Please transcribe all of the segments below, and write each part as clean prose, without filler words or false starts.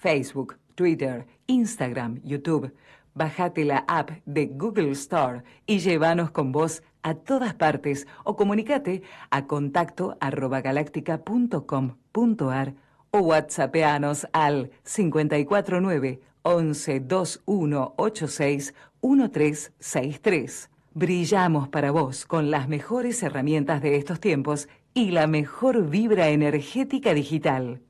Facebook, Twitter, Instagram, YouTube. Bájate la app de Google Store y llévanos con vos a todas partes o comunicate a contacto@galactica.com.ar o whatsappeanos al 549 11 2186 1363. Brillamos para vos con las mejores herramientas de estos tiempos y la mejor vibra energética digital.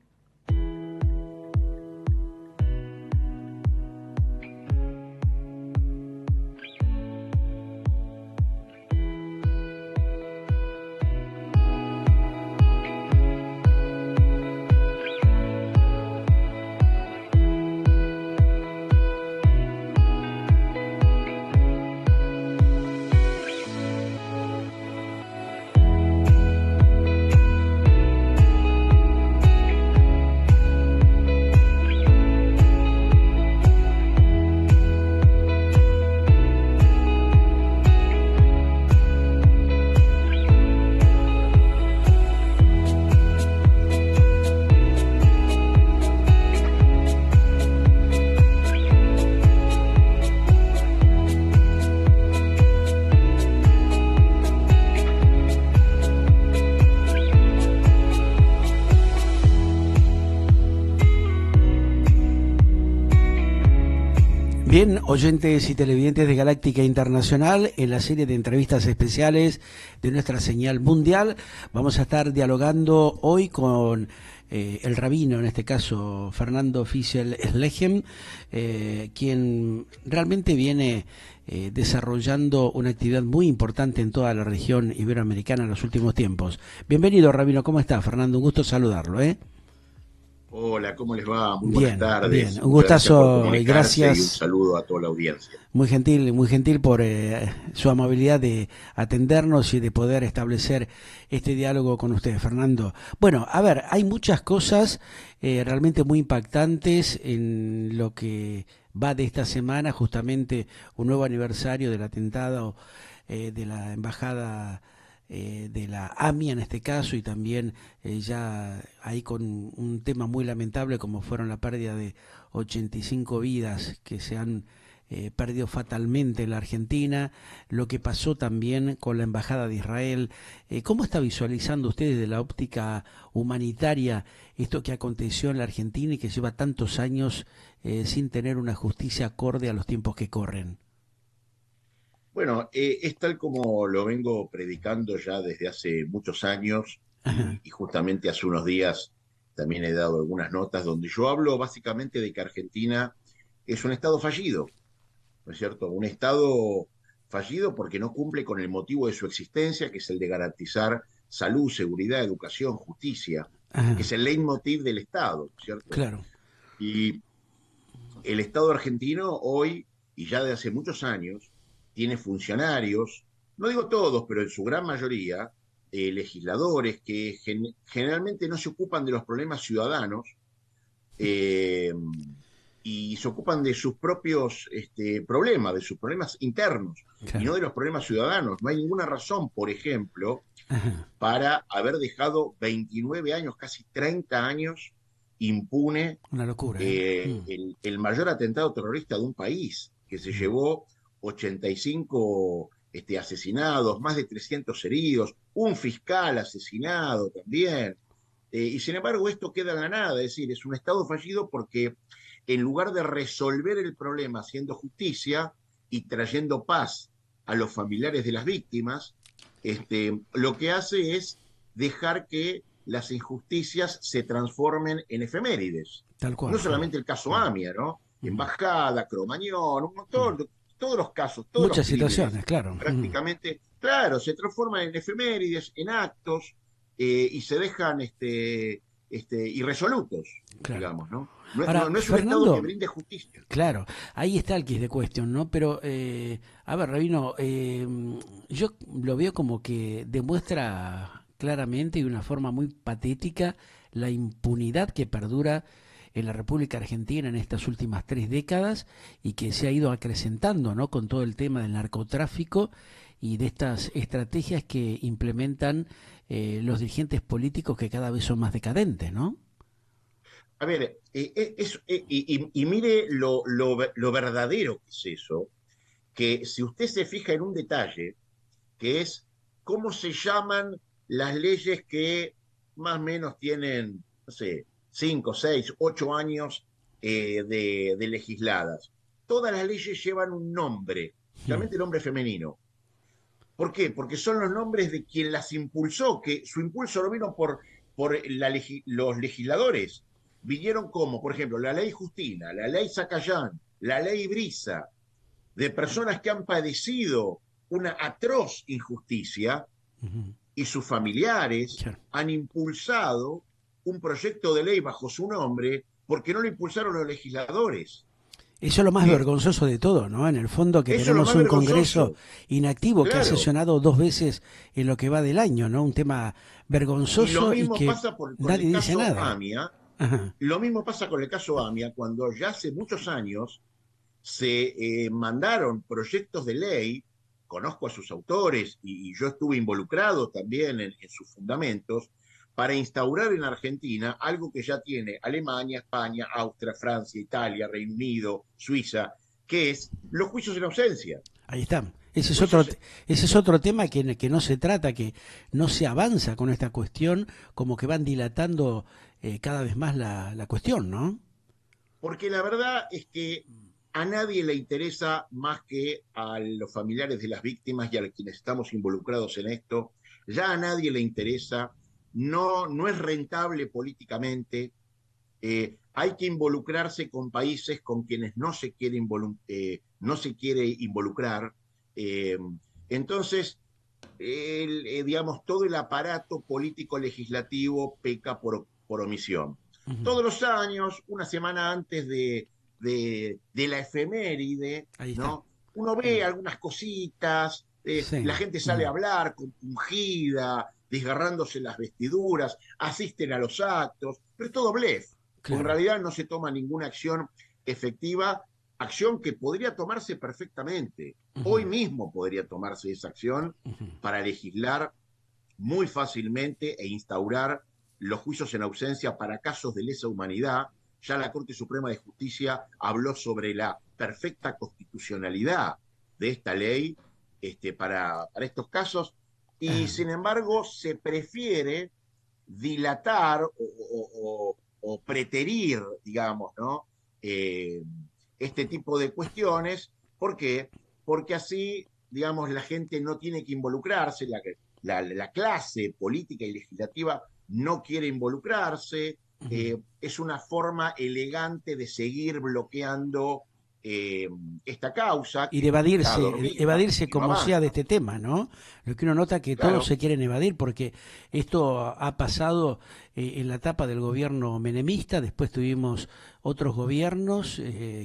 Bien, oyentes y televidentes de Galáctica Internacional, en la serie de entrevistas especiales de nuestra señal mundial, vamos a estar dialogando hoy con el rabino, en este caso Fernando Fischel-Slechem, quien realmente viene desarrollando una actividad muy importante en toda la región iberoamericana en los últimos tiempos. Bienvenido, rabino, ¿cómo está, Fernando? Un gusto saludarlo, Hola, ¿cómo les va? Muy buenas tardes. Bien, un gustazo y gracias. Y un saludo a toda la audiencia. Muy gentil por su amabilidad de atendernos y de poder establecer este diálogo con usted, Fernando. Bueno, a ver, hay muchas cosas realmente muy impactantes en lo que va de esta semana, justamente un nuevo aniversario del atentado de la embajada de la AMIA en este caso, y también ya ahí con un tema muy lamentable como fueron la pérdida de 85 vidas que se han perdido fatalmente en la Argentina, lo que pasó también con la Embajada de Israel. ¿Cómo está visualizando usted desde la óptica humanitaria esto que aconteció en la Argentina y que lleva tantos años sin tener una justicia acorde a los tiempos que corren? Bueno, es tal como lo vengo predicando ya desde hace muchos años y justamente hace unos días también he dado algunas notas donde yo hablo básicamente de que Argentina es un estado fallido, ¿no es cierto? Un estado fallido porque no cumple con el motivo de su existencia, que es el de garantizar salud, seguridad, educación, justicia, que es el leitmotiv del Estado, ¿no es cierto? Claro. Y el Estado argentino hoy, y ya de hace muchos años, tiene funcionarios, no digo todos, pero en su gran mayoría, legisladores que generalmente no se ocupan de los problemas ciudadanos eh, y se ocupan de sus propios problemas, de sus problemas internos, y no de los problemas ciudadanos. No hay ninguna razón, por ejemplo, para haber dejado 29 años, casi 30 años, impune una locura, el mayor atentado terrorista de un país, que se llevó 85 asesinados, más de 300 heridos, un fiscal asesinado también. Y sin embargo esto queda en la nada, es decir, es un Estado fallido porque en lugar de resolver el problema haciendo justicia y trayendo paz a los familiares de las víctimas, lo que hace es dejar que las injusticias se transformen en efemérides. Tal cual, no solamente el caso AMIA, ¿no? Embajada, Cromañón, un montón, todos los casos, todos muchas los situaciones, claro. Prácticamente, claro, se transforman en efemérides, en actos, y se dejan irresolutos, claro, digamos, ¿no? No, ahora, no es un Fernando, Estado que brinde justicia. Claro, ahí está el quiz de cuestión, ¿no? Pero, a ver, Rabino, yo lo veo como que demuestra claramente y de una forma muy patética la impunidad que perdura en la República Argentina en estas últimas 3 décadas y que se ha ido acrecentando, ¿no? Con todo el tema del narcotráfico y de estas estrategias que implementan los dirigentes políticos que cada vez son más decadentes, ¿no? A ver, y mire lo verdadero que es eso, que si usted se fija en un detalle, que es cómo se llaman las leyes que más o menos tienen, no sé, 5, 6, 8 años de legisladas. Todas las leyes llevan un nombre, Mm. realmente nombre femenino. ¿Por qué? Porque son los nombres de quien las impulsó, que su impulso no vino por los legisladores. Vinieron como, por ejemplo, la ley Justina, la ley Zacayán, la ley Brisa, de personas que han padecido una atroz injusticia Ujú. y sus familiares Claro. han impulsado un proyecto de ley bajo su nombre porque no lo impulsaron los legisladores. Eso es lo más Eh, vergonzoso de todo, ¿no? En el fondo que Eso es lo tenemos más un Congreso vergonzoso. inactivo que ha Claro. sesionado 2 veces en lo que va del año, ¿no? Un tema Y lo vergonzoso y mismo que pasa con el nadie dice caso nada. AMIA. Ajá. Lo mismo pasa con el caso AMIA, cuando ya hace muchos años se mandaron proyectos de ley, conozco a sus autores y yo estuve involucrado también en sus fundamentos, para instaurar en Argentina algo que ya tiene Alemania, España, Austria, Francia, Italia, Reino Unido, Suiza, que es los juicios en ausencia. Ahí está. Juicios, Ese es otro tema que no se trata, que no se avanza con esta cuestión, como que van dilatando cada vez más la cuestión, ¿no? porque la verdad es que a nadie le interesa más que a los familiares de las víctimas y a quienes estamos involucrados en esto. Ya a nadie le interesa, no es rentable políticamente. Hay que involucrarse con países con quienes no se quiere involucrar. Eh, entonces, digamos, todo el aparato político legislativo peca por omisión. Ujú. Todos los años, una semana antes de la efeméride, Ahí está. ¿no? Uno ve algunas cositas, la Sí. gente sale a Mm. hablar compungida, desgarrándose las vestiduras, asisten a los actos, pero es todo blef, porque en Claro. realidad no se toma ninguna acción efectiva, acción que podría tomarse perfectamente. Hoy Ujú. mismo podría tomarse esa acción Ujú. para legislar muy fácilmente e instaurar los juicios en ausencia para casos de lesa humanidad. Ya la Corte Suprema de Justicia habló sobre la perfecta constitucionalidad de esta ley para estos casos y Ah, sin embargo se prefiere dilatar o preterir, digamos, ¿no? Eh, este tipo de cuestiones. ¿Por qué? Porque así, digamos, la gente no tiene que involucrarse, la clase política y legislativa no quiere involucrarse, ujú. es una forma elegante de seguir bloqueando eh, esta causa Y de que está evadirse, dormida evadirse y no como sea de avanza. este tema, ¿no? Lo que uno nota que todos Claro, se quieren evadir porque esto ha pasado en la etapa del gobierno menemista, después tuvimos otros gobiernos,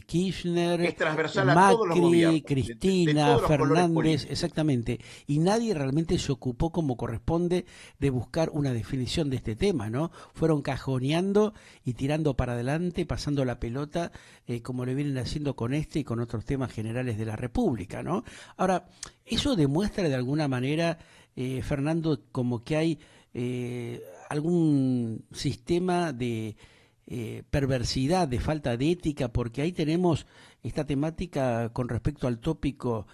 Kirchner, es transversal a todos los Macri, gobiernos, de Cristina, todos los colores Fernández, políticos. exactamente, y nadie realmente se ocupó como corresponde de buscar una definición de este tema, ¿no? Fueron cajoneando y tirando para adelante, pasando la pelota, como lo vienen haciendo con este y con otros temas generales de la República, ¿no? Ahora, eso demuestra de alguna manera, Fernando, como que hay algún sistema de perversidad, de falta de ética, porque ahí tenemos esta temática con respecto al tópico,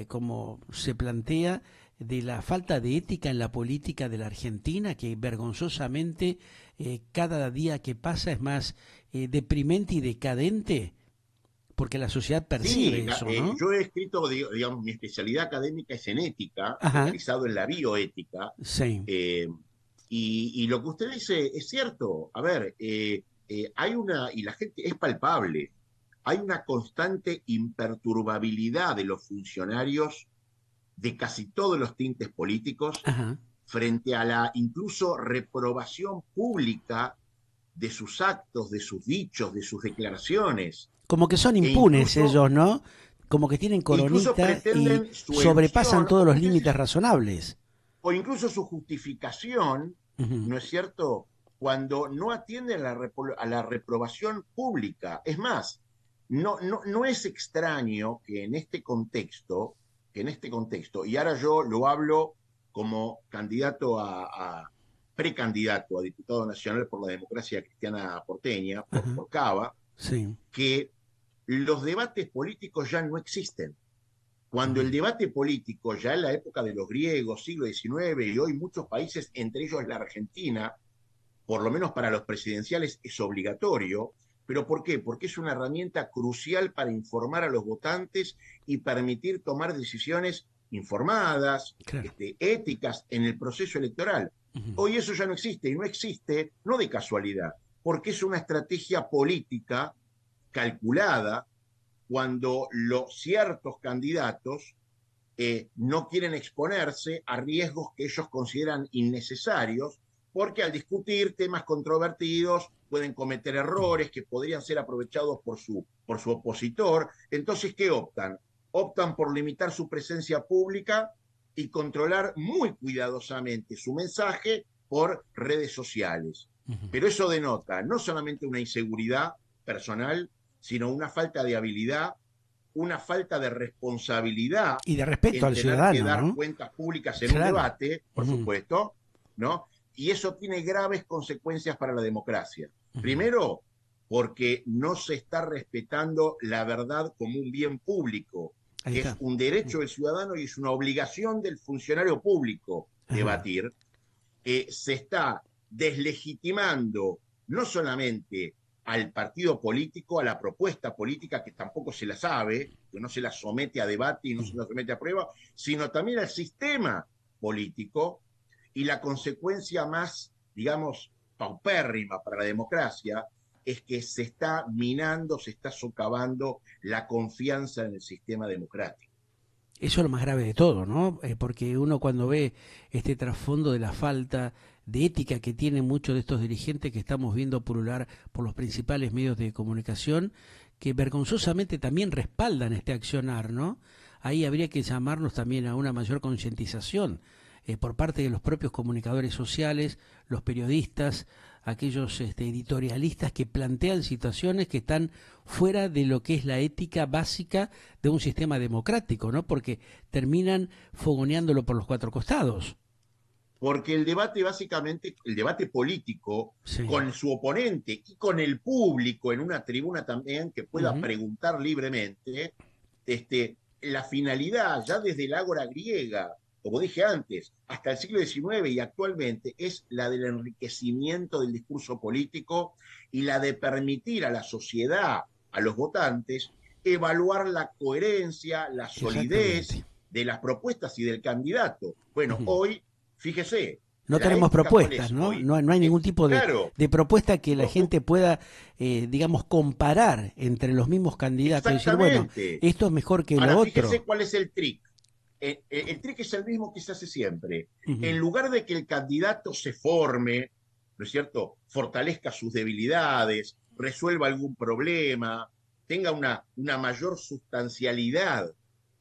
como se plantea, de la falta de ética en la política de la Argentina, que vergonzosamente cada día que pasa es más deprimente y decadente, porque la sociedad percibe Sí, eso, ¿no? yo he escrito, digamos, mi especialidad académica es en ética, Ajá, focalizado en la bioética, sí. eh, y lo que usted dice es cierto. A ver, y la gente es palpable, hay una constante imperturbabilidad de los funcionarios de casi todos los tintes políticos Ajá. frente a la incluso reprobación pública de sus actos, de sus dichos, de sus declaraciones, Como que son e impunes incluso, ellos, ¿no? Como que tienen incluso coronita y pretenden su sobrepasan elusión, todos los límites razonables. o incluso su justificación, Ujú. ¿no es cierto?, cuando no atienden a la reprobación pública. Es más, no es extraño y ahora yo lo hablo como candidato a precandidato a diputado nacional por la democracia cristiana porteña, Ajá. por Cava, Sí. que los debates políticos ya no existen. Cuando el Ujú. debate político, ya en la época de los griegos, siglo XIX, y hoy muchos países, entre ellos la Argentina, por lo menos para los presidenciales, es obligatorio. ¿Pero por qué? Porque es una herramienta crucial para informar a los votantes y permitir tomar decisiones informadas, Claro. éticas en el proceso electoral. Ujú. Hoy eso ya no existe, y no existe no de casualidad, porque es una estrategia política calculada cuando los ciertos candidatos no quieren exponerse a riesgos que ellos consideran innecesarios, porque al discutir temas controvertidos pueden cometer errores que podrían ser aprovechados por su opositor. Entonces, ¿qué optan? Optan por limitar su presencia pública y controlar muy cuidadosamente su mensaje por redes sociales. Ujú. Pero eso denota no solamente una inseguridad personal, sino una falta de habilidad, una falta de responsabilidad Y de respeto en al tener que ciudadano, dar ¿no? cuentas públicas en un Claro. debate, por Ujú. supuesto, ¿no? Y eso tiene graves consecuencias para la democracia. Ujú. Primero, porque no se está respetando la verdad como un bien público. Ahí Es está. un derecho del ciudadano y es una obligación del funcionario público Ajá. debatir. Se está deslegitimando no solamente al partido político, a la propuesta política que tampoco se la sabe, que no se la somete a debate y no se la somete a prueba, sino también al sistema político, y la consecuencia más, digamos, paupérrima para la democracia es que se está minando, se está socavando la confianza en el sistema democrático. Eso es lo más grave de todo, ¿no? Porque uno cuando ve este trasfondo de la falta de ética que tienen muchos de estos dirigentes que estamos viendo pulular por los principales medios de comunicación, que vergonzosamente también respaldan este accionar, ¿no? Ahí habría que llamarnos también a una mayor concientización por parte de los propios comunicadores sociales, los periodistas, aquellos editorialistas que plantean situaciones que están fuera de lo que es la ética básica de un sistema democrático, ¿no? Porque terminan fogoneándolo por los cuatro costados. Porque el debate, básicamente, el debate político Sí. con su oponente y con el público en una tribuna también que pueda Ujú. preguntar libremente, la finalidad ya desde la ágora griega, como dije antes, hasta el siglo XIX y actualmente, es la del enriquecimiento del discurso político y la de permitir a la sociedad, a los votantes, evaluar la coherencia, la solidez Exactamente. de las propuestas y del candidato. Bueno, Ujú. hoy, fíjese, No la tenemos ética cuál propuestas, es ¿no? hoy. No, no hay ningún tipo Claro, de propuesta que la gente pueda, digamos, comparar entre los mismos candidatos y decir, bueno, exactamente. esto es mejor que lo Ahora, fíjese otro. cuál es el trick. El trick es el mismo que se hace siempre. En Ujú. lugar de que el candidato se forme, ¿no es cierto? Fortalezca sus debilidades, resuelva algún problema, tenga una mayor sustancialidad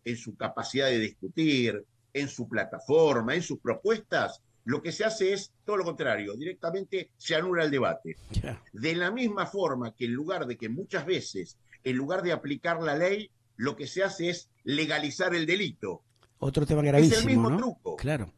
en su capacidad de discutir, en su plataforma, en sus propuestas, lo que se hace es todo lo contrario, directamente se anula el debate. Ya. De la misma forma que en lugar de que muchas veces, en lugar de aplicar la ley, lo que se hace es legalizar el delito. Otro tema Es el gravísimo, mismo ¿no? truco. Claro.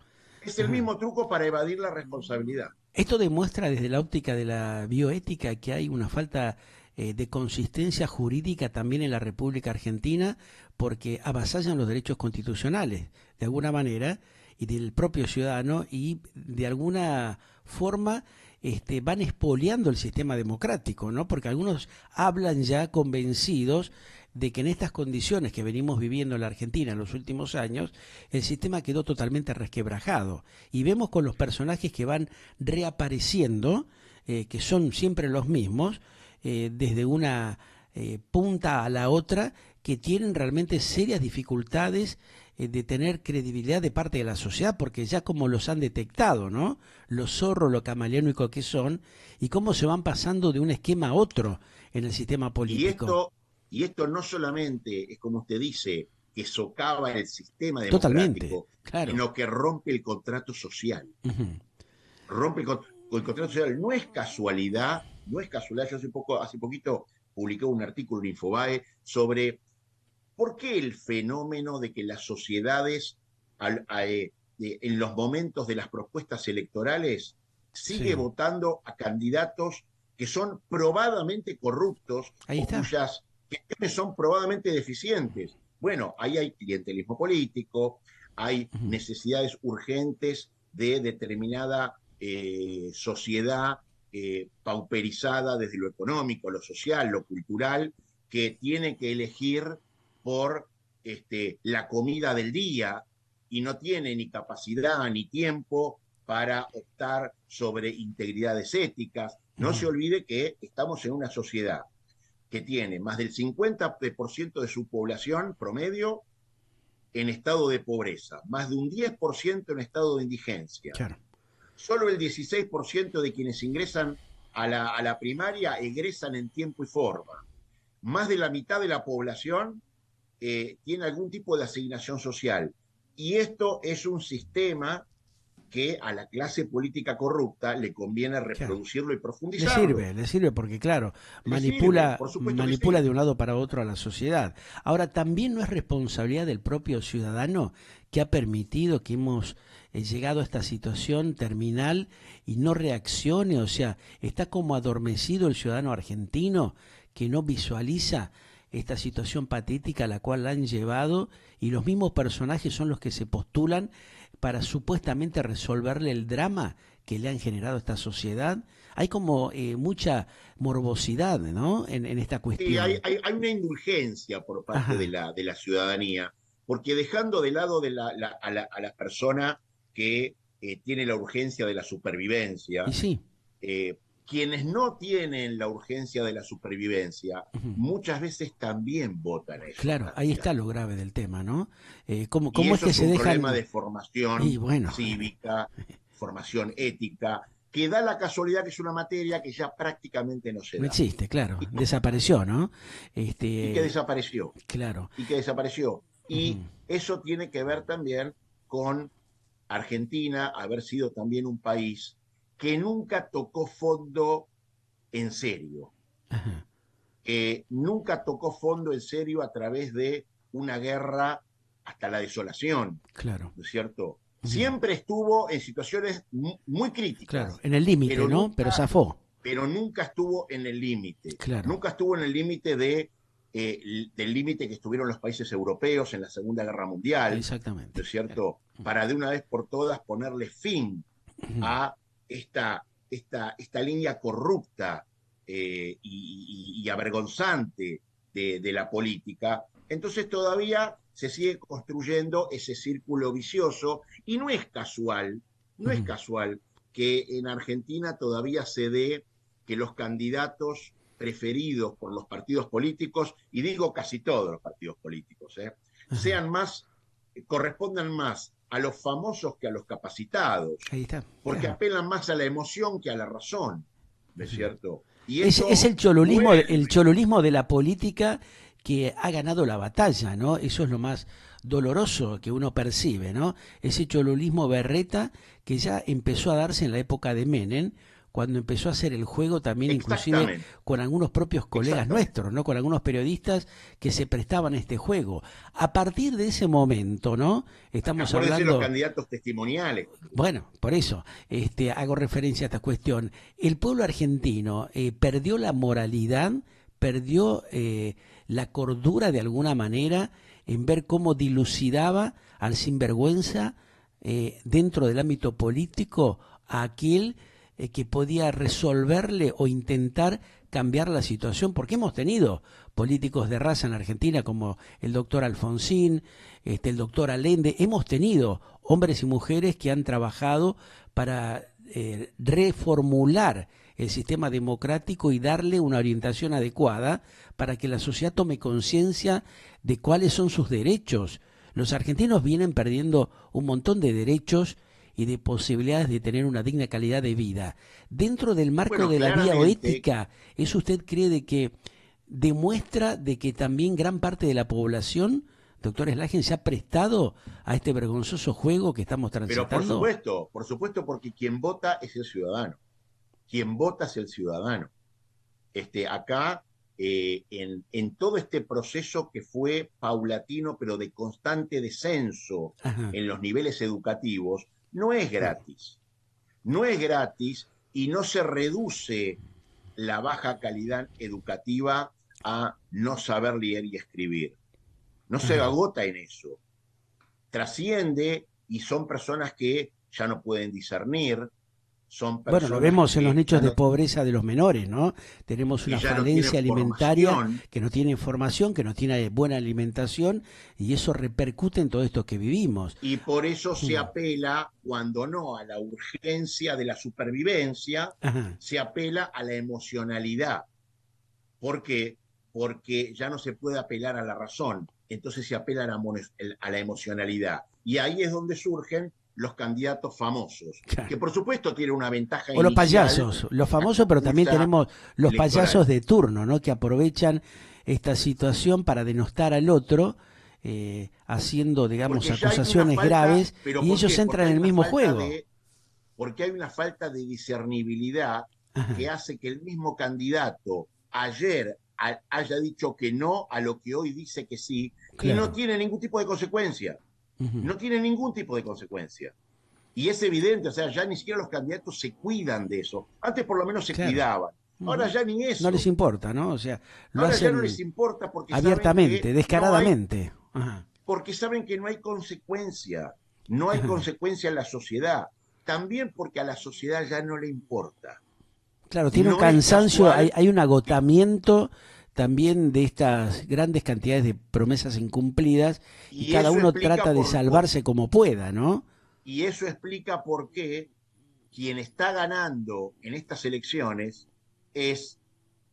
Es el Ajá. mismo truco para evadir la responsabilidad. Esto demuestra desde la óptica de la bioética que hay una falta de consistencia jurídica también en la República Argentina porque avasallan los derechos constitucionales de alguna manera y del propio ciudadano y de alguna forma van expoliando el sistema democrático, ¿no? Porque algunos hablan ya convencidos de que en estas condiciones que venimos viviendo en la Argentina en los últimos años, el sistema quedó totalmente resquebrajado. Y vemos con los personajes que van reapareciendo, que son siempre los mismos, desde una punta a la otra, que tienen realmente serias dificultades de tener credibilidad de parte de la sociedad, porque ya como los han detectado, ¿no? Lo zorro, lo camaleónico que son, y cómo se van pasando de un esquema a otro en el sistema Y político. esto, y esto no solamente es, como usted dice, que socava el sistema Totalmente, democrático, claro. sino que rompe el contrato social. Ujú. Rompe el contrato social. No es casualidad, no es casualidad. Yo hace poquito publiqué un artículo en Infobae sobre por qué el fenómeno de que las sociedades en los momentos de las propuestas electorales sigue Sí. votando a candidatos que son probadamente corruptos Ahí o está. cuyas gestiones son probadamente deficientes. Bueno, ahí hay clientelismo político, hay Ujú. necesidades urgentes de determinada sociedad pauperizada desde lo económico, lo social, lo cultural, que tiene que elegir por la comida del día y no tiene ni capacidad ni tiempo para optar sobre integridades éticas. No se Ujú. olvide que estamos en una sociedad que tiene más del 50% de su población promedio en estado de pobreza, más de un 10% en estado de indigencia. Claro. Solo el 16% de quienes ingresan a la primaria egresan en tiempo y forma. Más de la mitad de la población tiene algún tipo de asignación social. Y esto es un sistema que a la clase política corrupta le conviene Claro. reproducirlo y profundizarlo. Le sirve porque, claro, Le sirve, manipula, por supuesto que manipula sí. de un lado para otro a la sociedad. Ahora, también no es responsabilidad del propio ciudadano que ha permitido que hemos llegado a esta situación terminal y no reaccione, o sea, está como adormecido el ciudadano argentino que no visualiza esta situación patética a la cual la han llevado y los mismos personajes son los que se postulan para supuestamente resolverle el drama que le han generado a esta sociedad. Hay como mucha morbosidad, ¿no? En esta Sí, cuestión. hay una indulgencia por parte Ajá. de la ciudadanía, porque dejando de lado a la persona que tiene la urgencia de la Y supervivencia, sí, quienes no tienen la urgencia de la supervivencia, ujú, muchas veces también votan a esos claro, ahí está lo candidatos. grave del tema, ¿no? ¿Cómo, Y cómo es eso que es se un problema dejan? de Y formación bueno, cívica, formación ética, que da la casualidad que es una materia que ya prácticamente no se no da existe, claro, desapareció, ¿no? y que Este, desapareció. claro, Y que desapareció. ujú, Y eso tiene que ver también con Argentina haber sido también un país que nunca tocó fondo en serio, ajá, que nunca tocó fondo en serio a través de una guerra hasta la desolación, claro, ¿no es cierto? ujú, Siempre estuvo en situaciones muy claro, críticas, en el límite, pero ¿no? Pero zafó, pero nunca estuvo en el límite, claro, nunca estuvo en el límite del límite que estuvieron los países europeos en la Segunda Guerra Mundial, ¿no exactamente. es cierto? Para de una vez por todas ponerle fin Ujú, a esta línea corrupta y avergonzante de la política. Entonces todavía se sigue construyendo ese círculo vicioso y no es casual, no es ujú, casual que en Argentina todavía se dé que los candidatos preferidos por los partidos políticos, y digo casi todos los partidos políticos, ajá. sean más, correspondan más a los famosos que a los capacitados, Ahí está, porque claro. apelan más a la emoción que a la razón, ¿no es Ujú. cierto? Y Es eso el vuelve. cholulismo de la política que ha ganado la batalla, ¿no? Eso es lo más doloroso que uno percibe, ¿no? Ese cholulismo berreta que ya empezó a darse en la época de Menem, cuando empezó a hacer el juego también inclusive Exactamente, con algunos propios colegas exactamente. nuestros, ¿no? Con algunos periodistas que se prestaban a este juego. A partir de ese momento, ¿no? Estamos Acuérdense los hablando. candidatos testimoniales. Bueno, por eso hago referencia a esta cuestión. El pueblo argentino perdió la moralidad, perdió la cordura de alguna manera en ver cómo dilucidaba al sinvergüenza dentro del ámbito político a aquel que podía resolverle o intentar cambiar la situación, porque hemos tenido políticos de raza en Argentina como el doctor Alfonsín, el doctor Allende, hemos tenido hombres y mujeres que han trabajado para reformular el sistema democrático y darle una orientación adecuada para que la sociedad tome conciencia de cuáles son sus derechos. Los argentinos vienen perdiendo un montón de derechos y de posibilidades de tener una digna calidad de vida. Dentro del marco Bueno, de la claramente, bioética, ¿eso usted cree de que demuestra de que también gran parte de la población, doctor Slagen, se ha prestado a este vergonzoso juego que estamos pero transitando? por supuesto, porque quien vota es el ciudadano. Quien vota es el ciudadano. Acá, en todo este proceso que fue paulatino, pero de constante descenso Ajá, en los niveles educativos, no es sí, gratis. no es gratis y no se reduce la baja calidad educativa a no saber leer y escribir. No se Ajá. agota en eso. Trasciende y son personas que ya no pueden discernir, son Bueno, lo personas vemos en los que nichos de pobreza de los menores, ¿no? Tenemos una ya no tienen falencia alimentaria, formación. que no tiene información, que no tiene buena alimentación, y eso repercute en todo esto que vivimos. Y por eso se Mm. apela, cuando no a la urgencia de la supervivencia, Ajá, se apela a la emocionalidad. ¿Por qué? Porque ya no se puede apelar a la razón, entonces se apela a la emocionalidad. Y ahí es donde surgen los candidatos famosos, que claro. por supuesto tienen una ventaja O los inicial, payasos, los la famosos, pero también conducta tenemos los payasos electoral. de turno, ¿no? Que aprovechan esta situación para denostar al otro, haciendo, digamos, Porque ya hay una acusaciones falta, graves, pero y ¿por ellos qué? entran en el mismo juego. Porque hay una falta de discernibilidad que Ajá, hace que el mismo candidato ayer haya dicho que no a lo que hoy dice que sí, y no claro. tiene ningún tipo de consecuencia. Ujú, No tiene ningún tipo de consecuencia. Y es evidente, o sea, ya ni siquiera los candidatos se cuidan de eso. Antes por lo menos se claro. cuidaban. Ahora Ujú. ya ni No les eso. importa, ¿no? O sea, lo Ahora ya no les hacen importa abiertamente, descaradamente. Ajá, porque saben que no hay consecuencia. No hay ajá. consecuencia en la sociedad. También porque a la sociedad ya no le importa. Claro, tiene un No es cansancio, casual hay un que, agotamiento también de estas grandes cantidades de promesas incumplidas y y cada eso uno explica trata de salvarse como pueda, ¿no? y eso explica por qué quien está ganando en estas elecciones es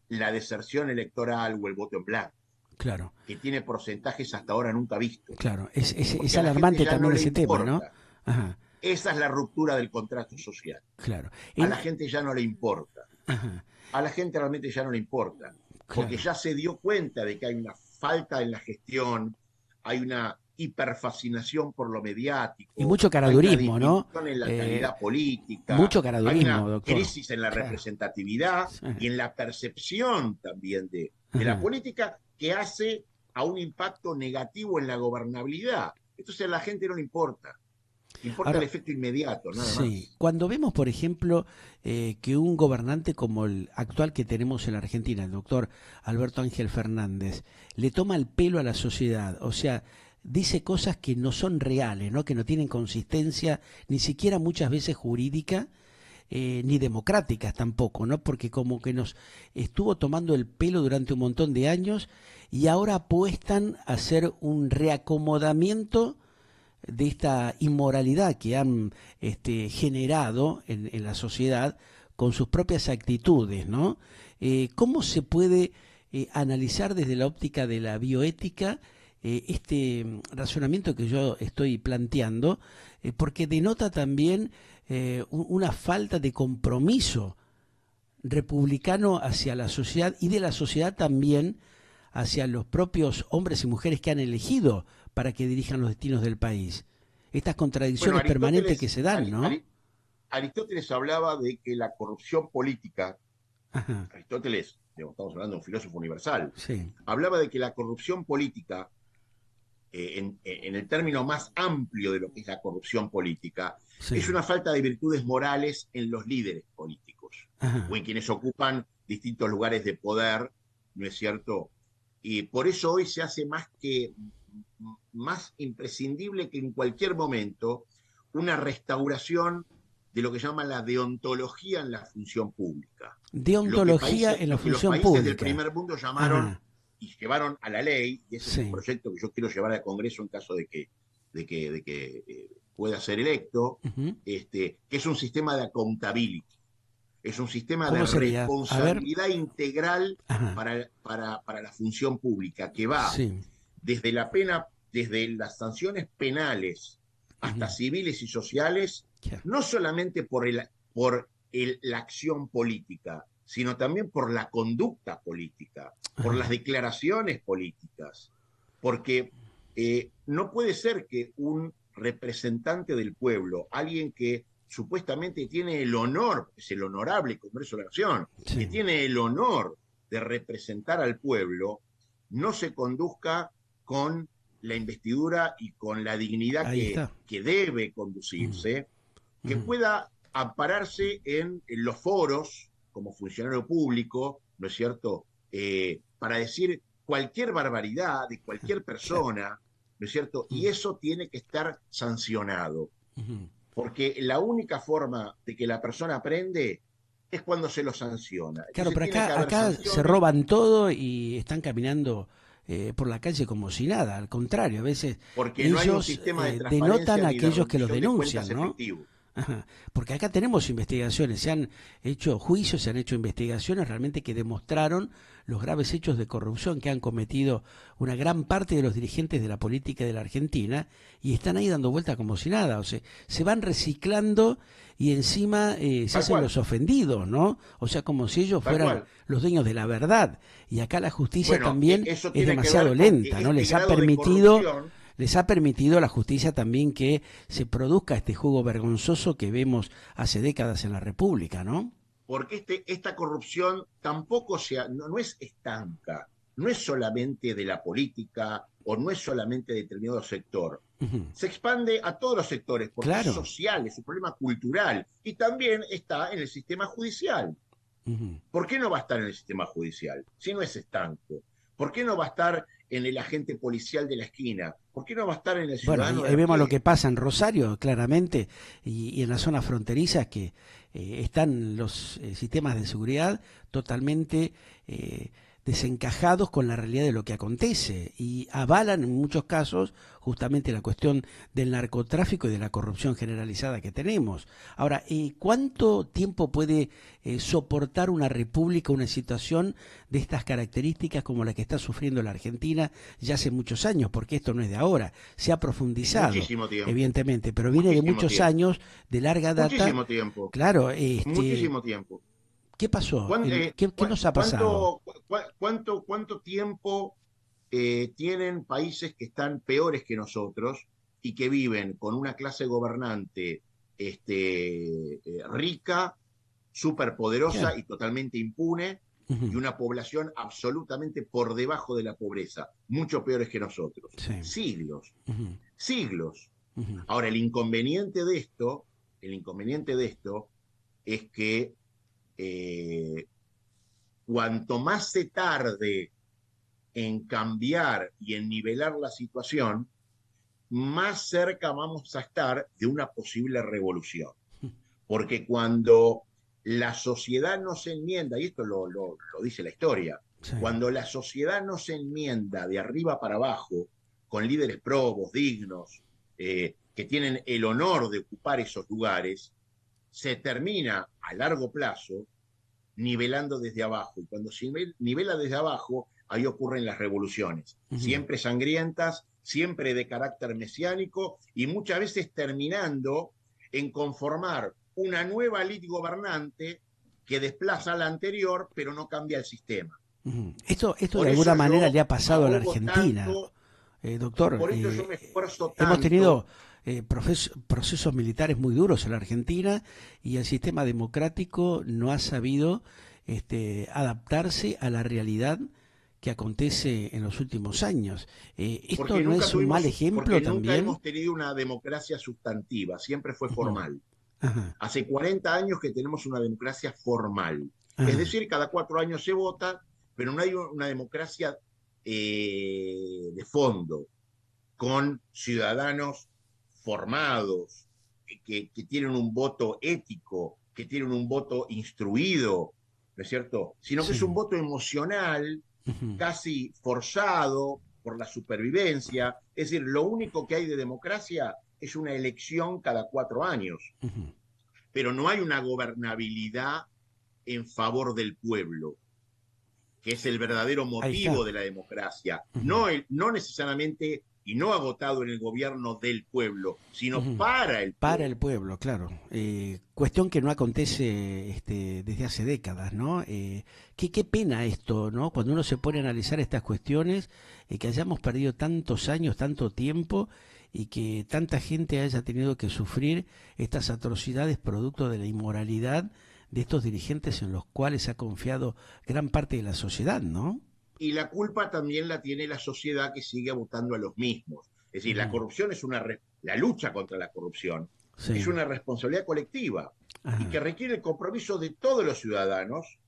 la deserción electoral o el voto en blanco, Claro, que tiene porcentajes hasta ahora nunca vistos, claro. Es porque a la gente alarmante ya no también le ese tema, ¿no? importa. Ajá, Esa es la ruptura del contrato social. claro. A la gente ya no le importa. Ajá, A la gente realmente ya no le importa, porque claro. ya se dio cuenta de que hay una falta en la gestión, hay una hiperfascinación por lo Y mediático, mucho hay una caradurismo, ¿no? disminución en la calidad política, Mucho hay caradurismo, una doctor. crisis en la Claro. representatividad Sí. y en la percepción también de la Ajá. política que hace a un impacto negativo en la gobernabilidad. Entonces a la gente no le importa, importa el Ahora, efecto inmediato, nada sí, más. cuando vemos, por ejemplo, que un gobernante como el actual que tenemos en la Argentina, el doctor Alberto Ángel Fernández, le toma el pelo a la sociedad, o sea, dice cosas que no son reales, ¿no? Que no tienen consistencia, ni siquiera muchas veces jurídica, ni democráticas tampoco, ¿no? Porque como que nos estuvo tomando el pelo durante un montón de años y ahora apuestan a hacer un reacomodamiento de esta inmoralidad que han generado en la sociedad con sus propias actitudes, ¿no? ¿Cómo se puede analizar desde la óptica de la bioética este razonamiento que yo estoy planteando? Porque denota también una falta de compromiso republicano hacia la sociedad y de la sociedad también hacia los propios hombres y mujeres que han elegido para que dirijan los destinos del país. Estas Bueno, contradicciones permanentes que se dan, ¿no? Aristóteles hablaba de que la corrupción política, Ajá, Aristóteles, digamos, estamos hablando de un filósofo universal, sí, hablaba de que la corrupción política, en el término más amplio de lo que es la corrupción política, es sí, una falta de virtudes morales en los líderes políticos o ajá, en quienes ocupan distintos lugares de poder, ¿no es cierto? Y por eso hoy se hace más imprescindible que en cualquier momento una restauración de lo que llama la deontología en la función pública. deontología en la Lo que los función países del pública. primer mundo llamaron Ajá, y llevaron a la ley, y ese es un sí, proyecto que yo quiero llevar al Congreso en caso de que pueda ser electo, ujú. que es un sistema de accountability, es un sistema de ¿Cómo sería? A ver, responsabilidad integral ajá, para la función pública, que va sí, desde la pena, desde las sanciones penales hasta ujú, civiles y sociales, ya, no solamente la acción política, sino también por la conducta política, por las ajá, declaraciones políticas, porque no puede ser que un representante del pueblo, alguien que supuestamente tiene el honor, es el honorable Congreso de la Nación, que sí, tiene el honor de representar al pueblo, no se conduzca con la investidura y con la dignidad ahí está. que debe Ujú, conducirse, que ujú, pueda ampararse en los foros como funcionario público, ¿no es cierto?, para decir cualquier barbaridad de cualquier persona, ¿no es cierto? Y eso tiene que estar sancionado, porque la única forma de que la persona aprende es cuando se lo sanciona. Claro, Entonces pero tiene que haber acá se sanciones, roban todo y están caminando por la calle como si nada. Al contrario, a veces porque no hay un ellos sistema de denotan transparencia a ni de aquellos que los rendición de cuentas denuncian, ¿no? efectivo. Ajá. Porque acá tenemos investigaciones, se han hecho juicios, se han hecho investigaciones realmente que demostraron los graves hechos de corrupción que han cometido una gran parte de los dirigentes de la política de la Argentina y están ahí dando vuelta como si nada, o sea, se van reciclando y encima se Tal hacen cual, los ofendidos, ¿no? O sea, como si ellos tal fueran cual. los dueños de la verdad. Y acá la justicia Bueno, también eso es tiene que demasiado ver con que lenta, ¿no? este grado de corrupción, Les ha permitido a la justicia también que se produzca este juego vergonzoso que vemos hace décadas en la República, ¿no? porque esta corrupción tampoco no es estanca, no es solamente de la política o no es solamente de determinado sector. Ujú. Se expande a todos los sectores porque es Claro. social, es un problema cultural y también está en el sistema judicial. Ujú. ¿Por qué no va a estar en el sistema judicial si no es estanco? ¿Por qué no va a estar en el agente policial de la esquina? ¿Por qué no va a estar en el Bueno, ciudadano de ahí a vemos lo que pie? pasa en Rosario, claramente, y en las zonas fronterizas que están los sistemas de seguridad totalmente desencajados con la realidad de lo que acontece y avalan en muchos casos justamente la cuestión del narcotráfico y de la corrupción generalizada que tenemos. Ahora, ¿cuánto tiempo puede soportar una república una situación de estas características como la que está sufriendo la Argentina ya hace muchos años? Porque esto no es de ahora, se ha profundizado, Muchísimo tiempo, evidentemente, pero viene de muchísimo muchos tiempo, años, de larga data. muchísimo tiempo, Claro, muchísimo tiempo. ¿qué pasó? ¿Qué nos ha pasado? ¿Cuánto tiempo tienen países que están peores que nosotros y que viven con una clase gobernante rica, Claro. superpoderosa y totalmente impune, y Ujú. una población absolutamente por debajo de la pobreza, mucho peores que nosotros? Sí. Siglos, Ujú. siglos. Ujú. Ahora, el inconveniente de esto es que eh, cuanto más se tarde en cambiar y en nivelar la situación, más cerca vamos a estar de una posible revolución. Porque cuando la sociedad no se enmienda, y esto lo dice la historia, Sí. cuando la sociedad no se enmienda de arriba para abajo, con líderes probos, dignos, que tienen el honor de ocupar esos lugares, se termina a largo plazo nivelando desde abajo. Y cuando se nivela desde abajo, ahí ocurren las revoluciones, Ujú. siempre sangrientas, siempre de carácter mesiánico y muchas veces terminando en conformar una nueva élite gobernante que desplaza a la anterior, pero no cambia el sistema. Ujú. Esto de Por alguna eso manera le yo ha pasado a la abogo Argentina, tanto, doctor. por eso yo me esfuerzo Hemos tanto. tenido procesos militares muy duros en la Argentina y el sistema democrático no ha sabido adaptarse a la realidad que acontece en los últimos años. ¿Esto no es un mal ejemplo Porque nunca también? hemos tenido una democracia sustantiva, siempre fue Ujú. formal. Ajá, Hace 40 años que tenemos una democracia formal. Es ajá. decir, cada 4 años se vota, pero no hay una democracia de fondo, con ciudadanos formados, que tienen un voto ético, que tienen un voto instruido, ¿no es cierto? Sino que es un Sí. voto emocional, Ujú. casi forzado por la supervivencia. Es decir, lo único que hay de democracia es una elección cada 4 años, Ujú. pero no hay una gobernabilidad en favor del pueblo, que es el verdadero Ahí está. motivo de la democracia, Ujú. no necesariamente y no agotado en el gobierno del pueblo, sino Ujú. para el Para el pueblo. pueblo, claro. Cuestión que no acontece desde hace décadas, ¿no? Qué pena esto, ¿no? Cuando uno se pone a analizar estas cuestiones, que hayamos perdido tantos años, tanto tiempo, y que tanta gente haya tenido que sufrir estas atrocidades producto de la inmoralidad de estos dirigentes en los cuales ha confiado gran parte de la sociedad, ¿no? Y la culpa también la tiene la sociedad que sigue votando a los mismos. Es decir, la Ujú. corrupción la lucha contra la corrupción es Sí, una responsabilidad colectiva. y Ajá. que requiere el compromiso de todos los ciudadanos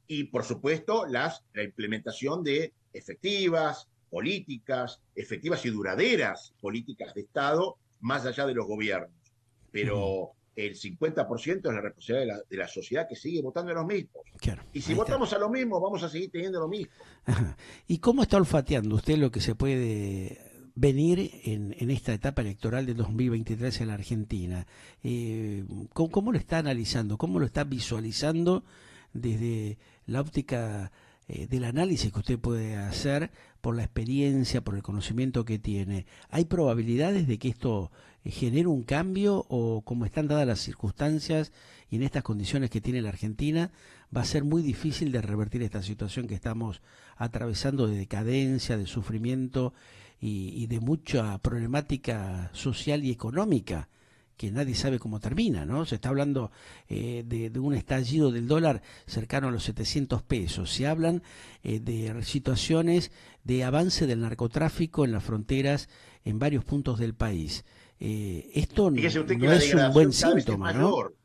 y, por supuesto, la implementación de efectivas y duraderas políticas de Estado, más allá de los gobiernos. Ujú. Pero el 50% es la responsabilidad de la sociedad que sigue votando a los mismos. Claro, Y si ahí está. votamos a lo mismo, vamos a seguir teniendo lo mismo. Ajá. ¿Y cómo está olfateando usted lo que se puede venir en esta etapa electoral de 2023 en la Argentina? ¿Cómo lo está analizando? ¿Cómo lo está visualizando desde la óptica del análisis que usted puede hacer por la experiencia, por el conocimiento que tiene? ¿Hay probabilidades de que esto genere un cambio o como están dadas las circunstancias y en estas condiciones que tiene la Argentina, va a ser muy difícil de revertir esta situación que estamos atravesando de decadencia, de sufrimiento y de mucha problemática social y económica que nadie sabe cómo termina, ¿no? Se está hablando de un estallido del dólar cercano a los 700 pesos. Se hablan de situaciones de avance del narcotráfico en las fronteras en varios puntos del país. Esto Fíjese usted que no la es un buen degradación cada vez es síntoma, ¿no? mayor.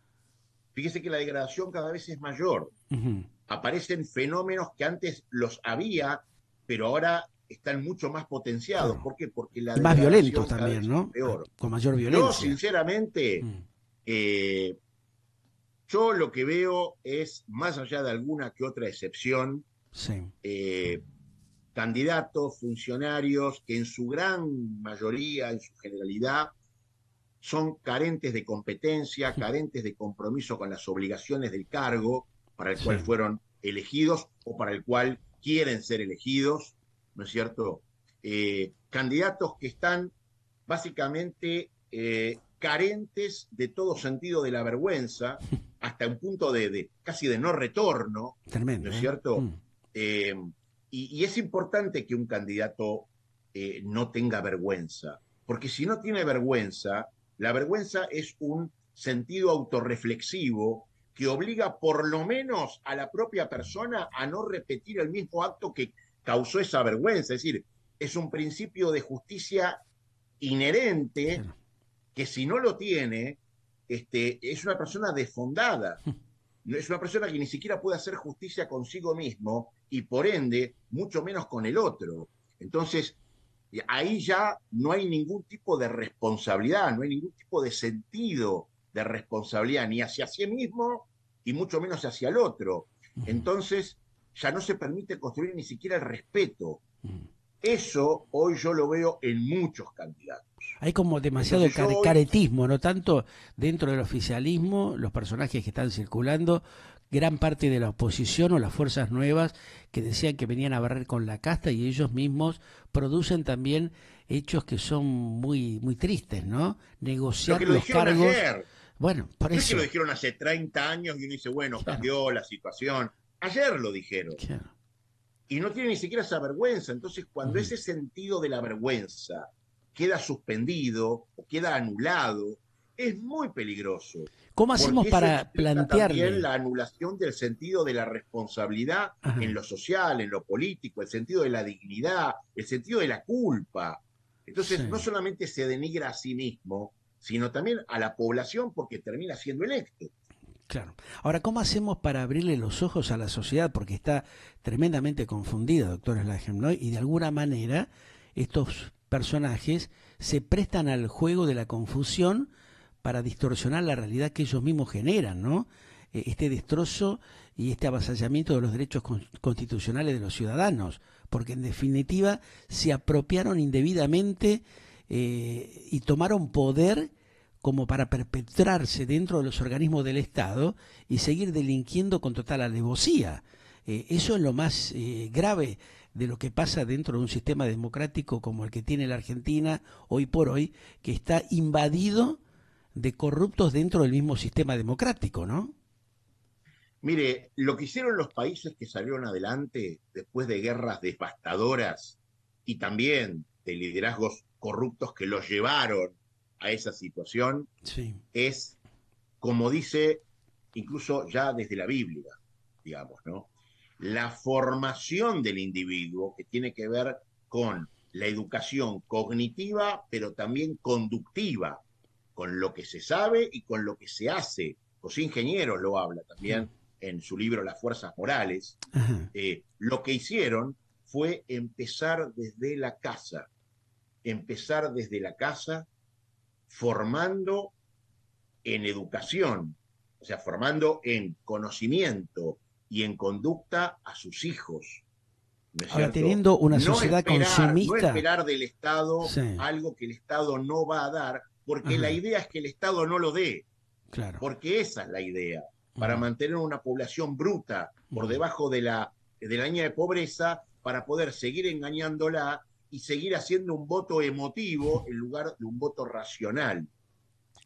Fíjese que la degradación cada vez es mayor. Ujú. Aparecen fenómenos que antes los había, pero ahora están mucho más potenciados. Claro. ¿Por qué? Porque la Y más violentos degradación cada también, vez es ¿no? peor. Con mayor Yo, violencia. sinceramente, Mm. eh, yo lo que veo es, más allá de alguna que otra excepción, Sí. eh, candidatos, funcionarios que en su gran mayoría, en su generalidad, son carentes de competencia, carentes de compromiso con las obligaciones del cargo para el cual Sí. fueron elegidos o para el cual quieren ser elegidos, ¿no es cierto? Candidatos que están básicamente carentes de todo sentido de la vergüenza, hasta un punto casi de no retorno, ¿no Tremendo, es ¿eh? cierto? Mm. Eh, y es importante que un candidato no tenga vergüenza, porque si no tiene vergüenza, la vergüenza es un sentido autorreflexivo que obliga por lo menos a la propia persona a no repetir el mismo acto que causó esa vergüenza. Es decir, es un principio de justicia inherente Claro. que si no lo tiene, es una persona desfondada. Es una persona que ni siquiera puede hacer justicia consigo mismo y por ende, mucho menos con el otro. Entonces, ahí ya no hay ningún tipo de responsabilidad, no hay ningún tipo de sentido de responsabilidad, ni hacia sí mismo y mucho menos hacia el otro. Ujú. Entonces, ya no se permite construir ni siquiera el respeto. Ujú. Eso hoy yo lo veo en muchos candidatos. Hay como demasiado Entonces yo hoy, caretismo, no tanto dentro del oficialismo, los personajes que están circulando, gran parte de la oposición o las fuerzas nuevas que decían que venían a barrer con la casta y ellos mismos producen también hechos que son muy tristes, ¿no? lo Negociar que lo los dijeron cargos, ayer, bueno, por no es que lo eso, dijeron hace 30 años y uno dice, bueno, claro, cambió la situación. Ayer lo dijeron. claro. Y no tiene ni siquiera esa vergüenza. Entonces, cuando Ujú. ese sentido de la vergüenza queda suspendido o queda anulado, es muy peligroso, ¿Cómo hacemos porque eso para explica también plantearle? la anulación del sentido de la responsabilidad en Ajá, lo social, en lo político, el sentido de la dignidad, el sentido de la culpa. Entonces, no sí. solamente se denigra a sí mismo, sino también a la población porque termina siendo electo. Claro. Ahora, ¿cómo hacemos para abrirle los ojos a la sociedad? Porque está tremendamente confundida, doctor Slagen, ¿no? Y de alguna manera estos personajes se prestan al juego de la confusión para distorsionar la realidad que ellos mismos generan, ¿no? Este destrozo y este avasallamiento de los derechos constitucionales de los ciudadanos, porque en definitiva se apropiaron indebidamente y tomaron poder como para perpetrarse dentro de los organismos del Estado y seguir delinquiendo con total alevosía. Eso es lo más grave de lo que pasa dentro de un sistema democrático como el que tiene la Argentina hoy por hoy, que está invadido de corruptos dentro del mismo sistema democrático, ¿no? Mire, lo que hicieron los países que salieron adelante después de guerras devastadoras y también de liderazgos corruptos que los llevaron a esa situación Sí. es, como dice incluso ya desde la Biblia, digamos, ¿no? La formación del individuo que tiene que ver con la educación cognitiva, pero también conductiva, con lo que se sabe y con lo que se hace José Ingenieros lo habla también en su libro Las Fuerzas Morales. Lo que hicieron fue empezar desde la casa formando en educación, o sea, formando en conocimiento y en conducta a sus hijos. ¿No es Ahora, cierto? teniendo una No sociedad consumista, no esperar del Estado sí, algo que el Estado no va a dar, porque la ajá, idea es que el Estado no lo dé, claro, porque esa es la idea, para mantener una población bruta por debajo de la línea de pobreza, para poder seguir engañándola y seguir haciendo un voto emotivo en lugar de un voto racional.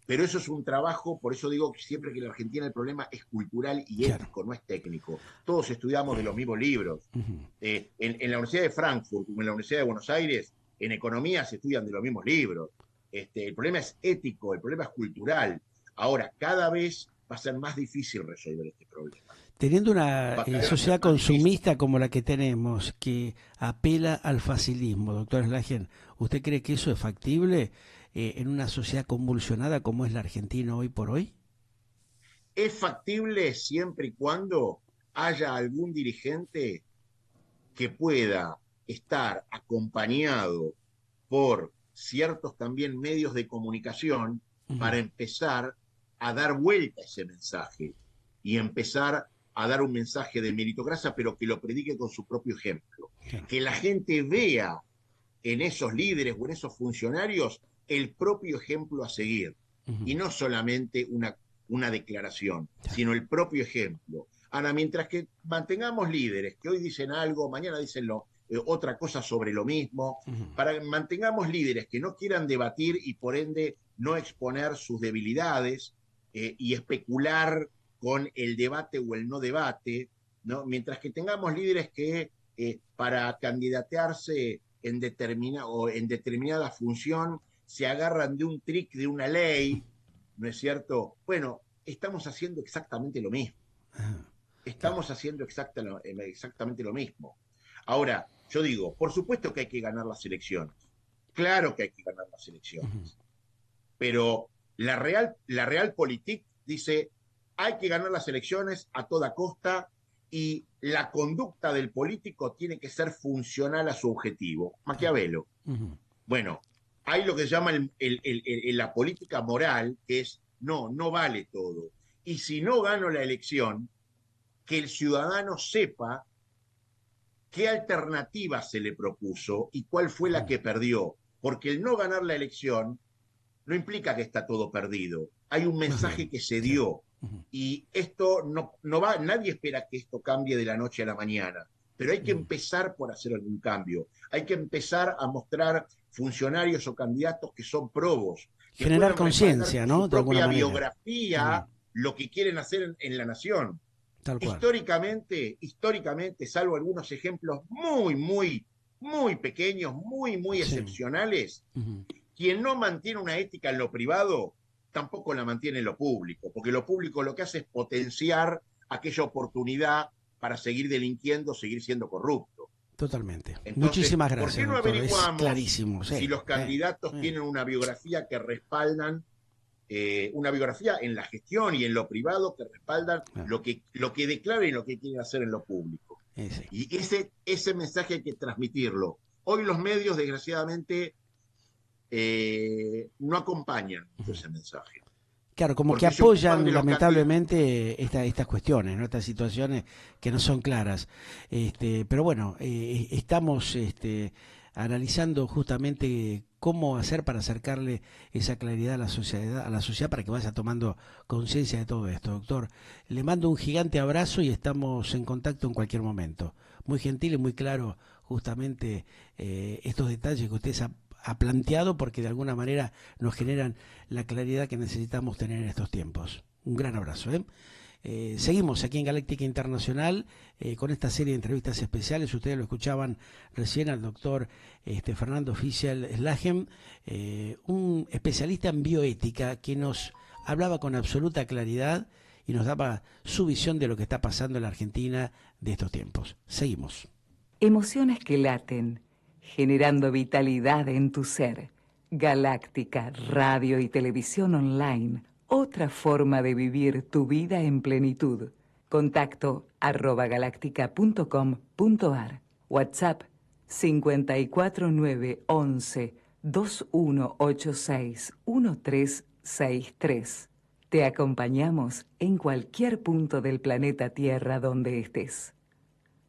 Pero eso es un trabajo, por eso digo que siempre que en la Argentina el problema es cultural y claro, ético, no es técnico. Todos estudiamos de los mismos libros. En la Universidad de Frankfurt, como en la Universidad de Buenos Aires, en economía se estudian de los mismos libros. El problema es ético, el problema es cultural. Ahora, cada vez va a ser más difícil resolver este problema. teniendo una Va cada vez a ser sociedad más difícil. consumista como la que tenemos, que apela al facilismo, doctor Slagen, ¿usted cree que eso es factible en una sociedad convulsionada como es la Argentina hoy por hoy? Es factible siempre y cuando haya algún dirigente que pueda estar acompañado por ciertos también medios de comunicación para empezar a dar vuelta a ese mensaje y empezar a dar un mensaje de meritocracia, pero que lo predique con su propio ejemplo. Claro. Que la gente vea en esos líderes o en esos funcionarios el propio ejemplo a seguir. Y no solamente una declaración, sino el propio ejemplo. Ahora, mientras que mantengamos líderes que hoy dicen algo, mañana dicen otra cosa sobre lo mismo, para que mantengamos líderes que no quieran debatir y por ende no exponer sus debilidades y especular con el debate o el no debate, ¿no? Mientras que tengamos líderes que para candidatearse en determinada función se agarran de un trick, de una ley, ¿no es cierto? Bueno, estamos haciendo exactamente lo mismo. Estamos haciendo exactamente lo mismo. Ahora, yo digo, por supuesto que hay que ganar las elecciones. Claro que hay que ganar las elecciones. Pero la Realpolitik dice, hay que ganar las elecciones a toda costa y la conducta del político tiene que ser funcional a su objetivo. Maquiavelo. Bueno, hay lo que se llama la política moral, que es, no vale todo. Y si no gano la elección, que el ciudadano sepa qué alternativa se le propuso y cuál fue la que perdió. Porque el no ganar la elección no implica que está todo perdido. Hay un mensaje que se dio. Y esto no va, nadie espera que esto cambie de la noche a la mañana. Pero hay que empezar por hacer algún cambio. Hay que empezar a mostrar funcionarios o candidatos que son probos. Que generar conciencia, ¿no? Su De alguna propia manera. biografía, lo que quieren hacer en la nación. Tal cual. Históricamente, salvo algunos ejemplos muy pequeños, muy excepcionales, quien no mantiene una ética en lo privado, tampoco la mantiene en lo público, porque lo público lo que hace es potenciar aquella oportunidad para seguir delinquiendo, seguir siendo corrupto. Totalmente. Entonces, muchísimas gracias, ¿por qué no doctor? averiguamos es clarísimo, sí, si los candidatos tienen una biografía que respaldan, una biografía en la gestión y en lo privado que respaldan lo que declaran y lo que quieren hacer en lo público? Sí. Y ese mensaje hay que transmitirlo. Hoy los medios, desgraciadamente, no acompañan ese mensaje. Claro, como Porque que se ocupan apoyan de los lamentablemente estas cuestiones, ¿no? Estas situaciones que no son claras. Pero bueno, estamos analizando justamente cómo hacer para acercarle esa claridad a la sociedad para que vaya tomando conciencia de todo esto, doctor. Le mando un gigante abrazo y estamos en contacto en cualquier momento. Muy gentil y muy claro justamente estos detalles que usted ha planteado, porque de alguna manera nos generan la claridad que necesitamos tener en estos tiempos. Un gran abrazo. Seguimos aquí en Galáctica Internacional con esta serie de entrevistas especiales. Ustedes lo escuchaban recién al doctor Fernando Fischel-Slagen, un especialista en bioética que nos hablaba con absoluta claridad y nos daba su visión de lo que está pasando en la Argentina de estos tiempos. Seguimos. Emociones que laten, generando vitalidad en tu ser. Galáctica, radio y televisión online otra forma de vivir tu vida en plenitud. Contacto @galactica.com.ar. WhatsApp 54911 2186 1363. Te acompañamos en cualquier punto del planeta Tierra donde estés.